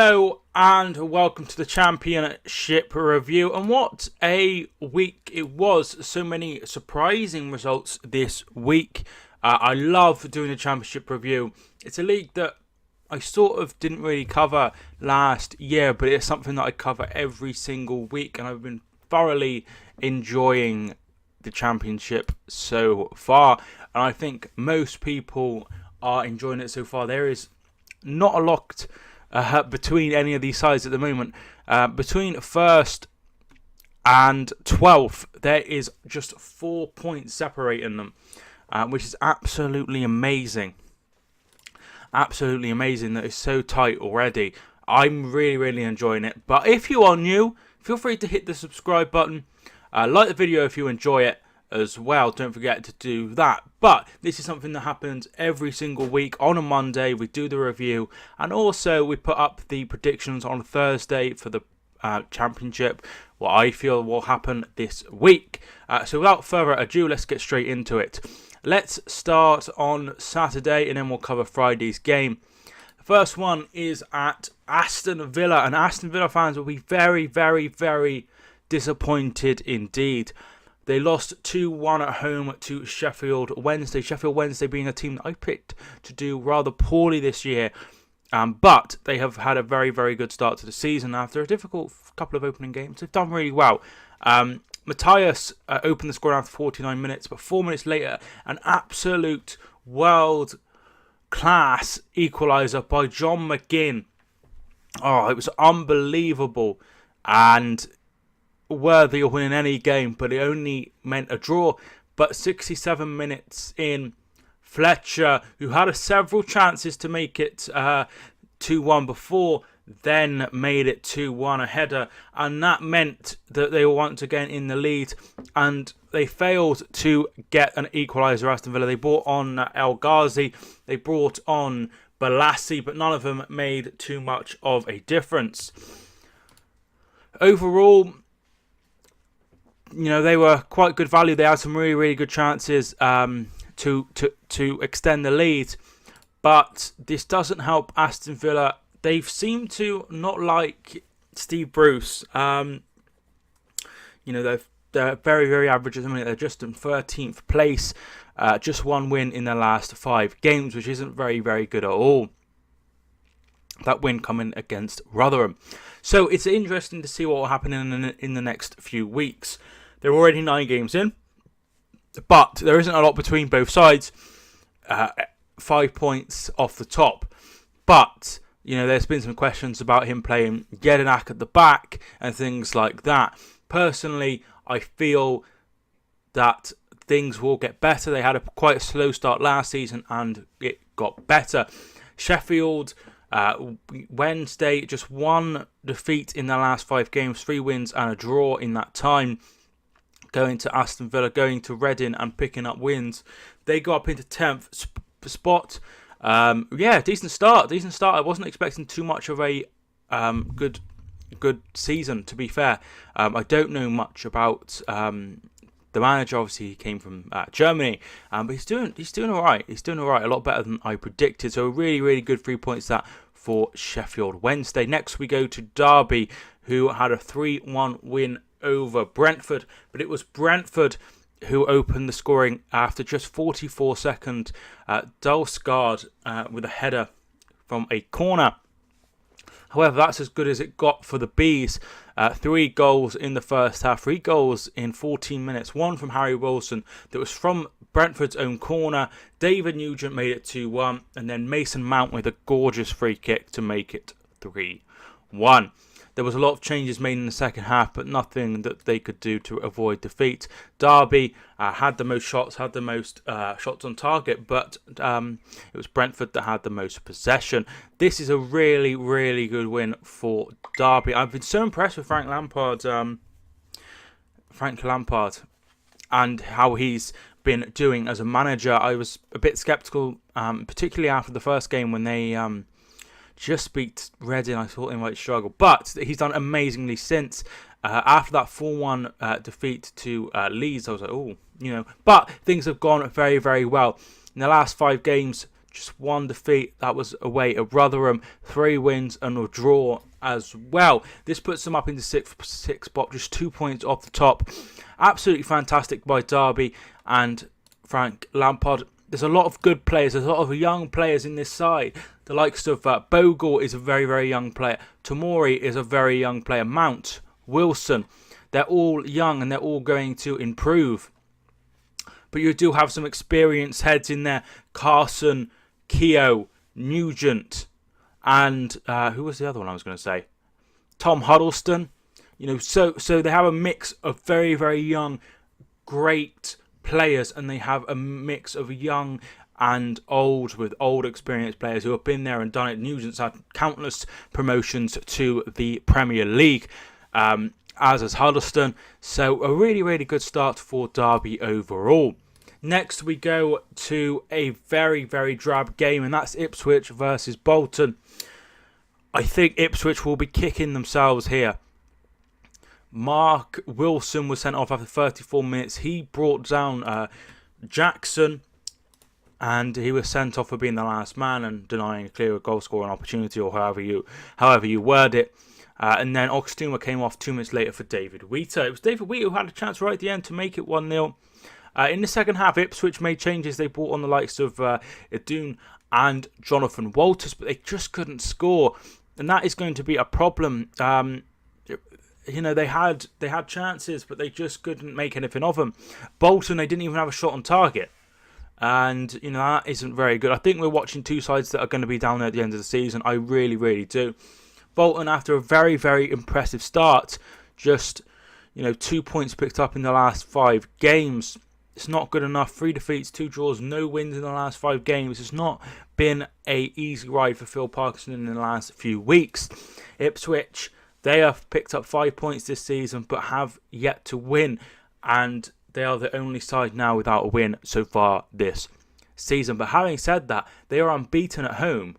Hello and welcome to the Championship review, and what a week it was. So many surprising results this week. I love doing the Championship review. It's a league that I sort of didn't really cover last year, but it's something that I cover every single week, and I've been thoroughly enjoying the Championship so far, and I think most people are enjoying it so far. There is not a lot between any of these sides at the moment. Between 1st and 12th, there is just 4 points separating them, which is absolutely amazing. Absolutely amazing that it's so tight already. I'm really enjoying it. But if you are new, feel free to hit the subscribe button. Like the video if you enjoy it as well. Don't forget to do that. But this is something that happens every single week. On a Monday, we do the review, and also we put up the predictions on Thursday for the Championship, what I feel will happen this week. So without further ado, let's get straight into it. Let's start on Saturday, and then we'll cover Friday's game. The first one is at Aston Villa, and Aston Villa fans will be very disappointed indeed. They lost 2-1 at home to Sheffield Wednesday. Sheffield Wednesday being a team that I picked to do rather poorly this year. But they have had a very good start to the season after a difficult couple of opening games. They've done really well. Matthias opened the score after 49 minutes, but 4 minutes later, an absolute world-class equaliser by John McGinn. Oh, it was unbelievable. And worthy of winning any game, but it only meant a draw. But 67 minutes in, Fletcher, who had several chances to make it 2-1 before, then made it 2-1, a header, and that meant that they were once again in the lead, and they failed to get an equaliser. Aston Villa, they brought on El Ghazi, they brought on Balassi, but none of them made too much of a difference. Overall, you know, they were quite good value. They had some really good chances to extend the lead, but this doesn't help Aston Villa. They've seemed to not like Steve Bruce. You know, they're very average at the minute. They're just in 13th place, just one win in their last 5 games, which isn't very good at all. That win coming against Rotherham. So it's interesting to see what will happen in the next few weeks. They're already 9 games in, but there isn't a lot between both sides. 5 points off the top. But, you know, there's been some questions about him playing Jedinak at the back and things like that. Personally, I feel that things will get better. They had quite a slow start last season and it got better. Sheffield Wednesday, just 1 defeat in their last 5 games, 3 wins and a draw in that time. Going to Aston Villa, going to Reading and picking up wins. They go up into 10th spot. Decent start. I wasn't expecting too much of a good season, to be fair. I don't know much about the manager. Obviously, he came from Germany, but he's doing all right. He's doing all right, a lot better than I predicted. So really good 3 points that for Sheffield Wednesday. Next, we go to Derby, who had a 3-1 win over Brentford, but it was Brentford who opened the scoring after just 44 seconds. Dalsgaard with a header from a corner. However, that's as good as it got for the Bees. 3 goals in the first half, 3 goals in 14 minutes. 1 from Harry Wilson that was from Brentford's own corner. David Nugent made it 2-1, and then Mason Mount with a gorgeous free kick to make it 3-1. There was a lot of changes made in the second half, but nothing that they could do to avoid defeat. Derby had the most shots, had the most shots on target, but it was Brentford that had the most possession. This is a really good win for Derby. I've been so impressed with Frank Lampard, and how he's been doing as a manager. I was a bit sceptical, particularly after the first game when they just beat Reading. I thought they might struggle, but he's done amazingly since. After that 4-1 defeat to Leeds, I was like, oh, you know. But things have gone very well. In the last 5 games, just one defeat. That was away at Rotherham. 3 wins and a draw as well. This puts them up into sixth spot, just 2 points off the top. Absolutely fantastic by Derby and Frank Lampard. There's a lot of good players. There's a lot of young players in this side. The likes of Bogle is a very, very young player. Tomori is a very young player. Mount, Wilson. They're all young and they're all going to improve. But you do have some experienced heads in there. Carson, Keogh, Nugent, and who was the other one I was going to say? Tom Huddleston. So they have a mix of very, very young, great players, and they have a mix of young and old, with old experienced players who have been there and done it. Nugent's had countless promotions to the Premier League, as has Huddleston. So a really, really good start for Derby overall. Next we go to a very, very drab game, and that's Ipswich versus Bolton. I think Ipswich will be kicking themselves here. Mark Wilson was sent off after 34 minutes. He brought down Jackson, and he was sent off for being the last man and denying a clear goal scoring opportunity, or however you word it. And then Oxtuma came off 2 minutes later for David Wheater. It was David Wheater who had a chance right at the end to make it 1-0. In the second half, Ipswich made changes. They brought on the likes of Idun and Jonathan Walters, but they just couldn't score, and that is going to be a problem. They had chances, but they just couldn't make anything of them. Bolton, they didn't even have a shot on target, and that isn't very good. I think we're watching two sides that are going to be down there at the end of the season. I really, really do. Bolton, after a very, very impressive start, just 2 points picked up in the last 5 games. It's not good enough. 3 defeats, 2 draws, no wins in the last 5 games. It's not been a easy ride for Phil Parkinson in the last few weeks. Ipswich, they have picked up 5 points this season, but have yet to win, and they are the only side now without a win so far this season. But having said that, they are unbeaten at home.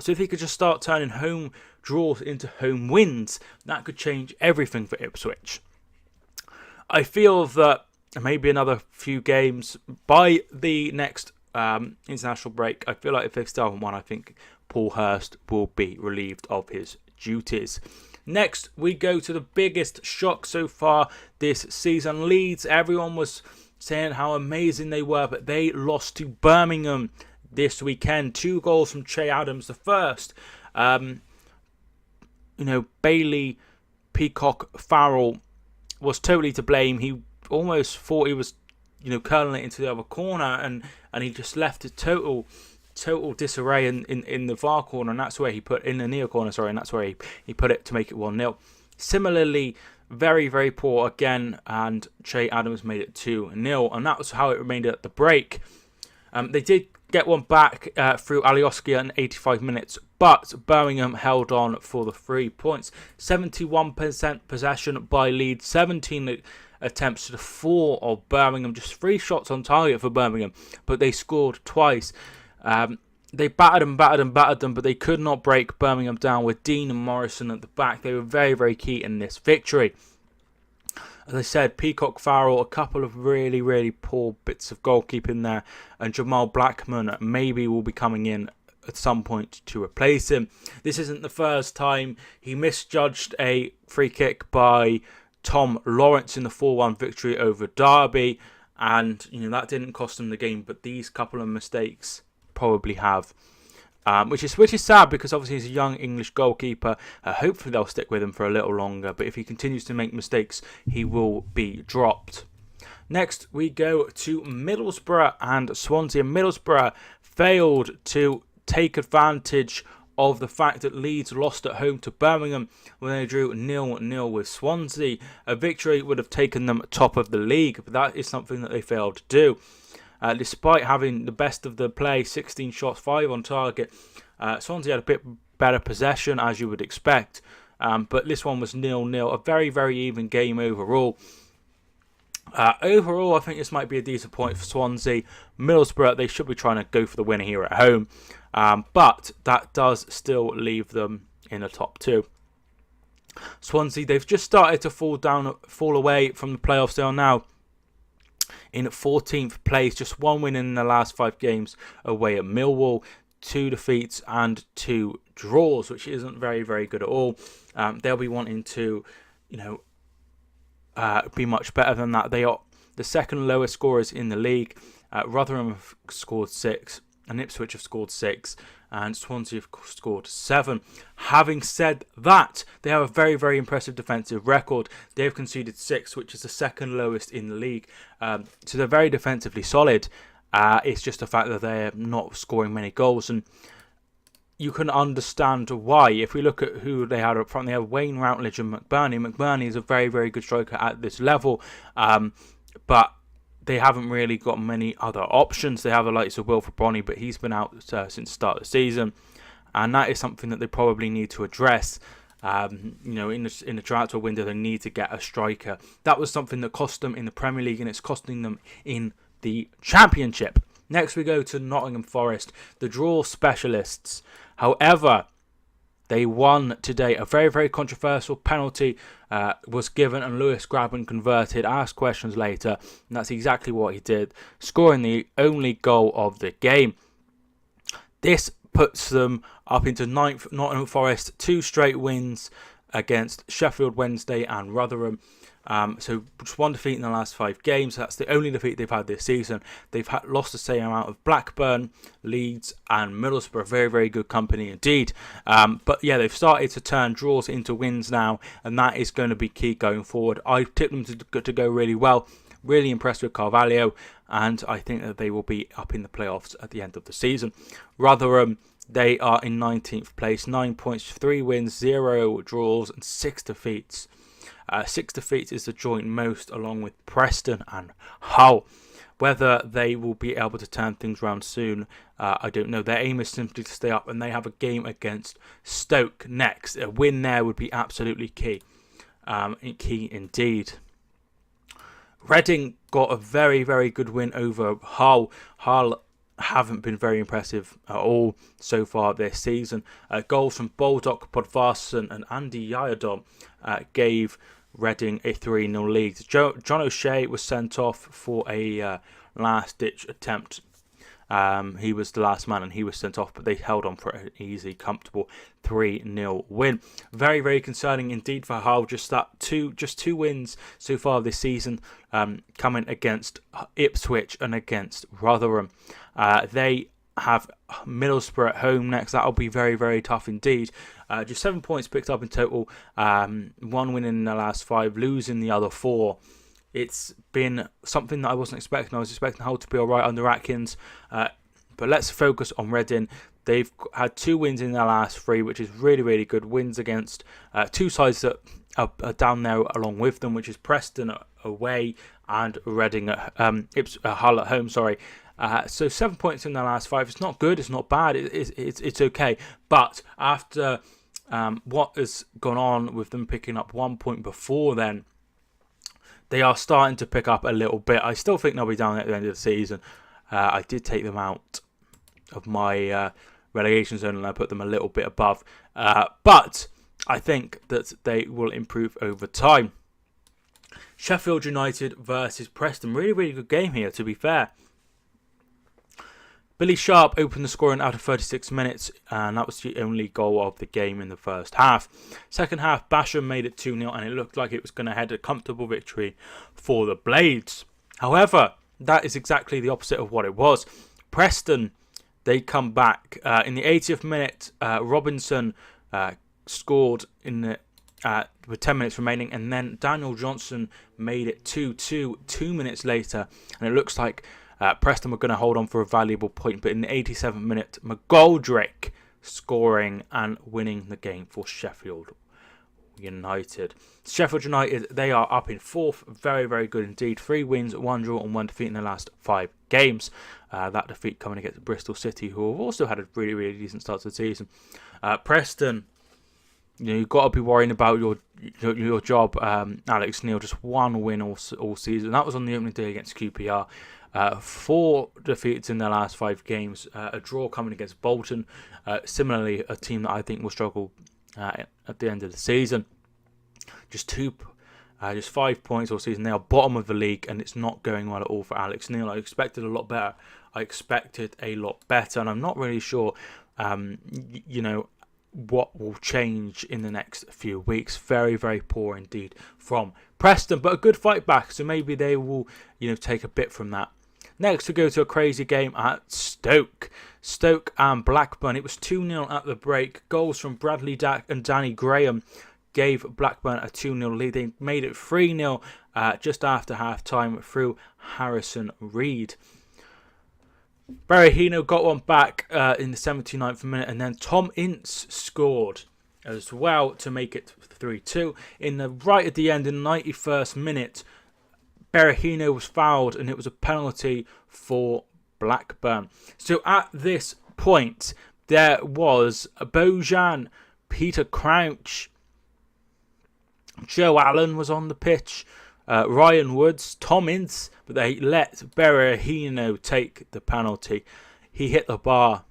So if they could just start turning home draws into home wins, that could change everything for Ipswich. I feel that maybe another few games by the next international break. I feel like if they still haven't won, I think Paul Hurst will be relieved of his duties. Next, we go to the biggest shock so far this season. Leeds, everyone was saying how amazing they were, but they lost to Birmingham this weekend. 2 goals from Che Adams. The first, Bailey Peacock Farrell was totally to blame. He almost thought he was, curling it into the other corner, and he just left it total disarray in the far corner, and that's where he put in the near corner. And that's where he put it to make it 1-0. Similarly, very, very poor again, and Che Adams made it 2-0, and that was how it remained at the break. They did get one back through Alioski in 85 minutes, but Birmingham held on for the 3 points. 71% possession by Leeds, 17 attempts to the 4 of Birmingham, just 3 shots on target for Birmingham, but they scored twice. They battered them, but they could not break Birmingham down with Dean and Morrison at the back. They were very, very key in this victory. As I said, Peacock Farrell, a couple of really, really poor bits of goalkeeping there, and Jamal Blackman maybe will be coming in at some point to replace him. This isn't the first time he misjudged a free kick by Tom Lawrence in the 4-1 victory over Derby, and that didn't cost him the game, but these couple of mistakes probably have, which is sad, because obviously he's a young English goalkeeper. Hopefully they'll stick with him for a little longer, but if he continues to make mistakes, he will be dropped. Next we go to Middlesbrough and Swansea. Middlesbrough failed to take advantage of the fact that Leeds lost at home to Birmingham when they drew 0-0 with Swansea. A victory would have taken them top of the league, but that is something that they failed to do. Despite having the best of the play, 16 shots, 5 on target, Swansea had a bit better possession, as you would expect, but this one was 0-0. A very, very even game overall. Overall, I think this might be a decent point for Swansea. Middlesbrough, they should be trying to go for the winner here at home, but that does still leave them in the top 2. Swansea, they've just started to fall away from the playoffs. They are now in 14th place, just one win in the last 5 games away at Millwall, 2 defeats and 2 draws, which isn't very, very good at all. They'll be wanting to, be much better than that. They are the second lowest scorers in the league. Rotherham have scored 6, and Ipswich have scored 6, and Swansea have scored 7. Having said that, they have a very, very impressive defensive record. They have conceded 6, which is the second lowest in the league. So they're very defensively solid. It's just the fact that they're not scoring many goals, and you can understand why. If we look at who they had up front, they have Wayne Routledge and McBurney. McBurney is a very, very good striker at this level, but they haven't really got many other options. They have the likes of Wilfred Bonney, but he's been out since the start of the season, and that is something that they probably need to address. In the transfer window, they need to get a striker. That was something that cost them in the Premier League, and it's costing them in the Championship. Next, we go to Nottingham Forest, the draw specialists. However, they won today. A very, very controversial penalty was given, and Lewis Grabban converted. Asked questions later, and that's exactly what he did, scoring the only goal of the game. This puts them up into 9th. Nottingham Forest, 2 straight wins against Sheffield Wednesday and Rotherham. So just 1 defeat in the last 5 games. That's the only defeat they've had this season. They've lost the same amount of Blackburn, Leeds and Middlesbrough. Very, very good company indeed. But yeah, they've started to turn draws into wins now, and that is going to be key going forward. I tipped them to go really well. Really impressed with Carvalho, and I think that they will be up in the playoffs at the end of the season. Rotherham, they are in 19th place, 9 points, 3 wins, 0 draws and 6 defeats. 6 defeats is the joint most, along with Preston and Hull. Whether they will be able to turn things around soon, I don't know. Their aim is simply to stay up, and they have a game against Stoke next. A win there would be absolutely key. Key indeed. Reading got a very, very good win over Hull. Hull haven't been very impressive at all so far this season. Goals from Baldock, Podvarsson and Andy Yadom gave Reading a 3-0 lead. John O'Shea was sent off for a last-ditch attempt. He was the last man and he was sent off, but they held on for an easy, comfortable 3-0 win. Very, very concerning indeed for Hull. Just 2 wins so far this season, coming against Ipswich and against Rotherham. They have Middlesbrough at home next. That'll be very, very tough indeed. Just 7 points picked up in total. 1 win in the last 5, losing the other 4. It's been something that I wasn't expecting. I was expecting Hull to be all right under Atkins. But let's focus on Reading. They've had 2 wins in their last 3, which is really, really good. Wins against 2 sides that are down there along with them, which is Preston away and Reading at Hull at home. So 7 points in their last 5. It's not good. It's not bad. It's okay. But after what has gone on with them picking up 1 point before then, they are starting to pick up a little bit. I still think they'll be down at the end of the season. I did take them out of my relegation zone and I put them a little bit above. But I think that they will improve over time. Sheffield United versus Preston. Really, really good game here, to be fair. Billy Sharp opened the scoring out of 36 minutes, and that was the only goal of the game in the first half. Second half, Basham made it 2-0, and it looked like it was going to head a comfortable victory for the Blades. However, that is exactly the opposite of what it was. Preston, they come back. In the 80th minute, Robinson scored with 10 minutes remaining, and then Daniel Johnson made it 2-2 2 minutes later, and it looks like Preston were going to hold on for a valuable point, but in the 87th minute, McGoldrick scoring and winning the game for Sheffield United. Sheffield United, they are up in 4th. Very, very good indeed. 3 wins, 1 draw and 1 defeat in the last 5 games. That defeat coming against Bristol City, who have also had a really, really decent start to the season. Preston, you've got to be worrying about your job. Alex Neil, just 1 win all season. That was on the opening day against QPR. 4 defeats in their last 5 games. A draw coming against Bolton. Similarly, a team that I think will struggle at the end of the season. Just 2 Just 5 points all season. They are bottom of the league, and it's not going well at all for Alex Neil. I expected a lot better. And I'm not really sure, what will change in the next few weeks. Very, very poor indeed from Preston, but a good fight back, so maybe they will, take a bit from that. Next, we go to a crazy game at Stoke. Stoke and Blackburn. It was 2-0 at the break. Goals from Bradley Dack and Danny Graham gave Blackburn a 2-0 lead. They made it 3-0 just after half-time through Harrison Reed. Berahino got one back in the 79th minute, and then Tom Ince scored as well to make it 3-2. Right at the end, in the 91st minute, Berahino was fouled, and it was a penalty for Blackburn. So at this point, there was Bojan, Peter Crouch, Joe Allen was on the pitch, Ryan Woods, Tom Ince, but they let Berahino take the penalty. He hit the bar,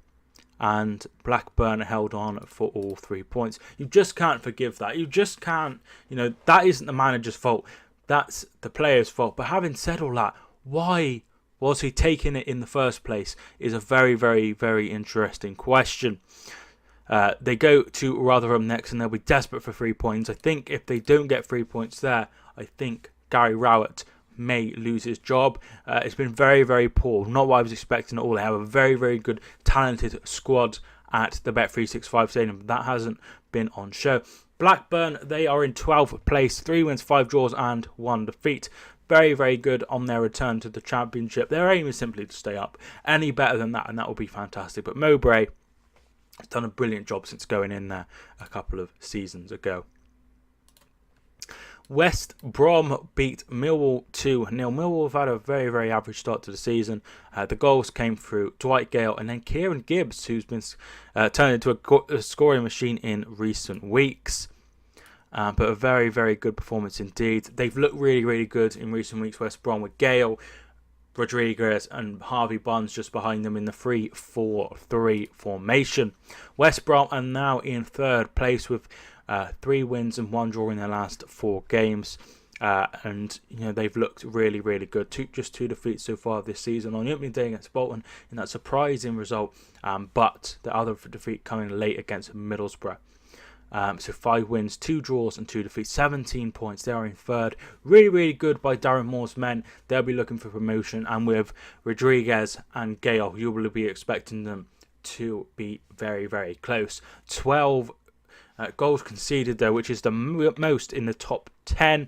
and Blackburn held on for all 3 points. You just can't forgive that. You just can't, that isn't the manager's fault. That's the player's fault. But having said all that, why was he taking it in the first place is a very, very, very interesting question. They go to Rotherham next, and they'll be desperate for 3 points. I think if they don't get 3 points there, I think Gary Rowett may lose his job. It's been very, very poor. Not what I was expecting at all. They have a very, very good, talented squad at the Bet365 Stadium, but that hasn't been on show. Blackburn, they are in 12th place, 3 wins, 5 draws and 1 defeat. Very, very good on their return to the Championship. Their aim is simply to stay up. Any better than that, and that will be fantastic. But Mowbray has done a brilliant job since going in there a couple of seasons ago. West Brom beat Millwall 2-0. Millwall have had a very, very average start to the season. The goals came through Dwight Gale and then Kieran Gibbs, who's been turned into a scoring machine in recent weeks. But a very, very good performance indeed. They've looked really, really good in recent weeks, West Brom, with Gale, Rodriguez and Harvey Barnes just behind them in the 3-4-3 formation. West Brom are now in third place with 3 wins and 1 draw in their last 4 games. And they've looked really, really good. Just 2 defeats so far this season on the opening day against Bolton in that surprising result. But the other defeat coming late against Middlesbrough. So 5 wins, 2 draws and 2 defeats, 17 points. They are in third. Really, really good by Darren Moore's men. They'll be looking for promotion. And with Rodriguez and Gale, you will be expecting them to be very, very close. 12 goals conceded though, which is the most in the top 10,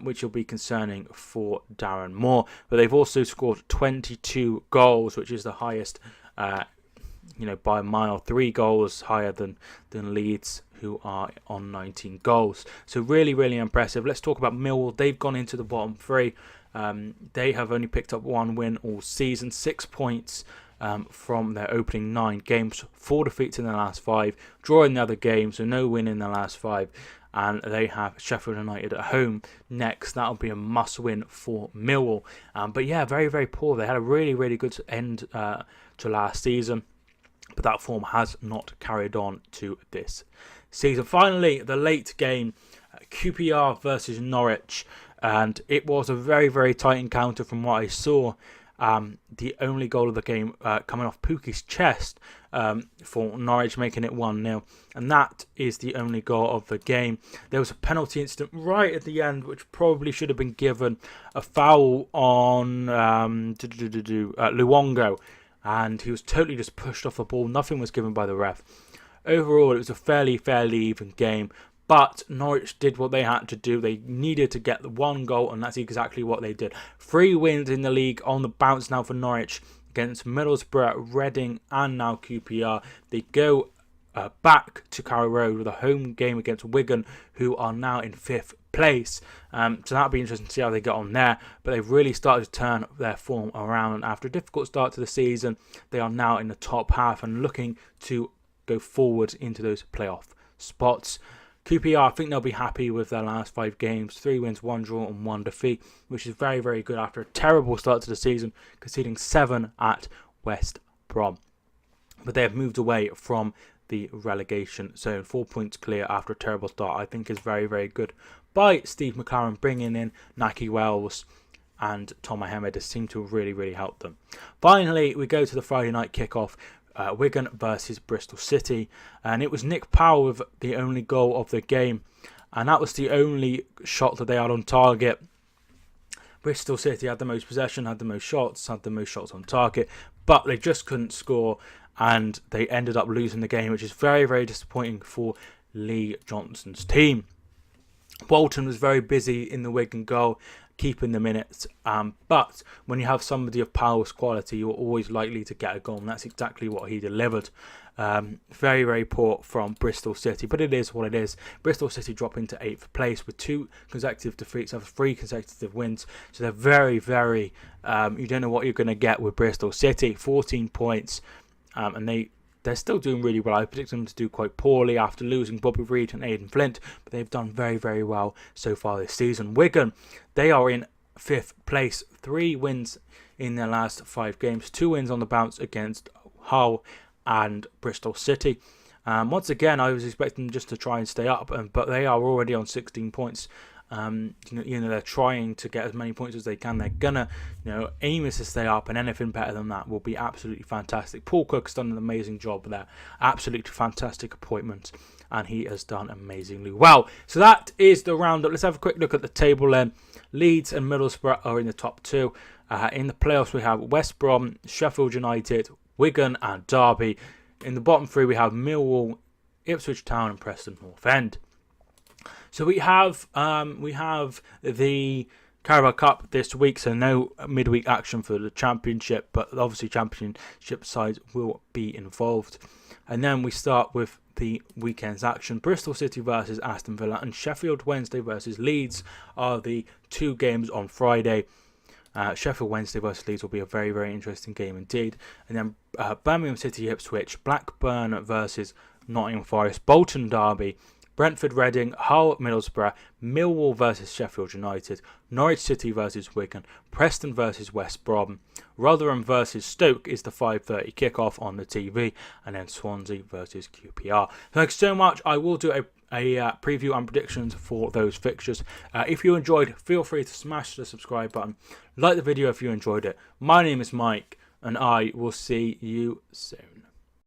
which will be concerning for Darren Moore. But they've also scored 22 goals, which is the highest by a mile. 3 goals higher than Leeds, who are on 19 goals. So really, really impressive. Let's talk about Millwall. They've gone into the bottom 3. They have only picked up 1 win all season, 6 points from their opening 9 games, 4 defeats in their last 5, drawing the other games, so no win in their last 5. And they have Sheffield United at home next. That'll be a must-win for Millwall. But yeah, very, very poor. They had a really, really good end to last season, but that form has not carried on to this season. Finally, the late game, QPR versus Norwich, and it was a very, very tight encounter from what I saw. The only goal of the game coming off Pookie's chest for Norwich, making it 1-0, and that is the only goal of the game. There was a penalty incident right at the end, which probably should have been given, a foul on Luongo, and he was totally just pushed off the ball. Nothing was given by the ref. Overall, it was a fairly even game, but Norwich did what they had to do. They needed to get the 1 goal, and that's exactly what they did. 3 wins in the league on the bounce now for Norwich against Middlesbrough, Reading, and now QPR. They go back to Carrow Road with a home game against Wigan, who are now in 5th place. So that'll be interesting to see how they get on there. But they've really started to turn their form around. After a difficult start to the season, they are now in the top half and looking to go forward into those playoff spots. QPR, I think they'll be happy with their last 5 games, 3 wins, 1 draw and 1 defeat, which is very, very good after a terrible start to the season, conceding 7 at West Brom. But they have moved away from the relegation zone. 4 points clear after a terrible start, I think is very, very good by Steve McLaren, bringing in Naki Wells and Tom Mohamed has seemed to really, really help them. Finally, we go to the Friday night kickoff. Wigan versus Bristol City, and it was Nick Powell with the only goal of the game, and that was the only shot that they had on target. Bristol City had the most possession, had the most shots on target, but they just couldn't score, and they ended up losing the game, which is very, very disappointing for Lee Johnson's team. Bolton was very busy in the Wigan goal, keeping the minutes, but when you have somebody of Powell's quality, you're always likely to get a goal, and that's exactly what he delivered. Very, very poor from Bristol City, but it is what it is. Bristol City drop into 8th place with 2 consecutive defeats after 3 consecutive wins, so they're very, very, you don't know what you're going to get with Bristol City. 14 points, and they're still doing really well. I predict them to do quite poorly after losing Bobby Reid and Aidan Flint, but they've done very, very well so far this season. Wigan, they are in 5th place, 3 wins in their last 5 games, 2 wins on the bounce against Hull and Bristol City. Once again, I was expecting them just to try and stay up, but they are already on 16 points. They're trying to get as many points as they can. They're gonna, aim is to stay up, and anything better than that will be absolutely fantastic. Paul Cook's done an amazing job there. Absolutely fantastic appointment, and he has done amazingly well. So that is the roundup. Let's have a quick look at the table then. Leeds and Middlesbrough are in the top 2. In the playoffs, we have West Brom, Sheffield United, Wigan, and Derby. In the bottom 3, we have Millwall, Ipswich Town, and Preston North End. So we have the Carabao Cup this week, so no midweek action for the Championship, but obviously Championship sides will be involved. And then we start with the weekend's action. Bristol City versus Aston Villa and Sheffield Wednesday versus Leeds are the 2 games on Friday. Sheffield Wednesday versus Leeds will be a very, very interesting game indeed. And then Birmingham City Ipswich, Blackburn versus Nottingham Forest, Bolton Derby, Brentford Reading, Hull Middlesbrough, Millwall versus Sheffield United, Norwich City versus Wigan, Preston versus West Brom, Rotherham versus Stoke is the 5:30 kickoff on the TV, and then Swansea versus QPR. Thanks so much. I will do a preview and predictions for those fixtures. If you enjoyed, feel free to smash the subscribe button. Like the video if you enjoyed it. My name is Mike, and I will see you soon.